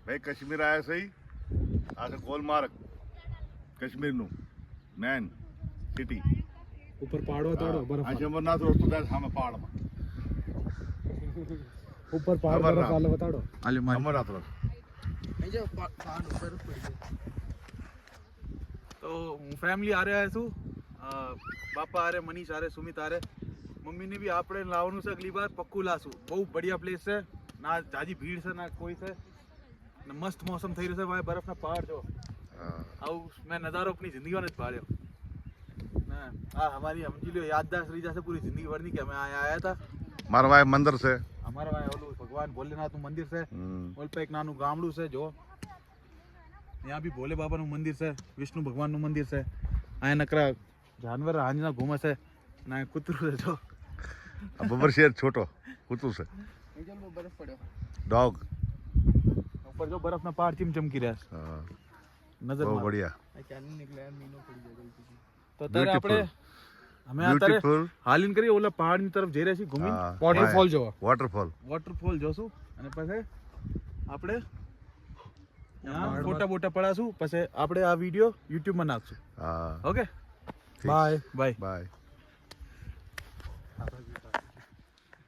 ભાઈ કાશ્મીર આયા સહી આ તો ગોલમાર્ગ કાશ્મીરનું મેન સિટી ઉપર પહાડો તાડો બરફ આ અમરનાથ રસ્તો થાય સામે પહાડમાં ઉપર પહાડ બરફ આલે બતાડો આલે મારી અમરનાથ રસ્તો અહીં જો પહાડ ઉપર પડી તો હું ફેમિલી આરે આવ્યો છું બાપા આરે મનીષ આરે સુમિત આરે મમ્મીને બી આપણે લાવવાનું છે અગલી બાર પક્કું લાશું બહુ બઢિયા પ્લેસ છે ના જાજી ભીડ છે ના કોઈ છે ને મસ્ત મોસમ થઈ રહ્યો છે ભાઈ બરફના પહાડ જો આવું મેં નજારો अपनी जिंदगी में पाड़્યો ना हाँ हमारी समझी लो याददाश्त रही जैसे पूरी जिंदगी भर नहीं क्या मैं आया था મારા ભાઈ મંદિર છે हमारा भाई ओलू भगवान भोलेनाथ मंदिर से ओल पे एक नानू गामडू से जो यहाँ भी भोले बाबा નું મંદિર છે વિષ્ણુ ભગવાન નું મંદિર છે આ નકરા જાનવર હાંજના ઘૂમે છે ના કૂતરું છે જો બબર શેર છોટો કૂતરું છે બરફ પડ્યો ડોગ ઉપર જો બરફના પહાડ ચમચમકી રહ્યા છે હા નજર બહુ મારો બઢિયા ક્યાંની નીકળ્યા મીનો પડી જાય તો અત્યારે આપણે અમે અત્યારે બ્યુટીફુલ હાલીન કરી ઓલા પહાડની તરફ જઈ રહ્યા છીએ ઘૂમી વોટરફોલ જોવા વોટરફોલ જોશું અને પછી આપણે ફોટા બોટા પડાશું પછી આપણે આ વિડીયો YouTube માં નાખશું હા ઓકે બાય બાય બાય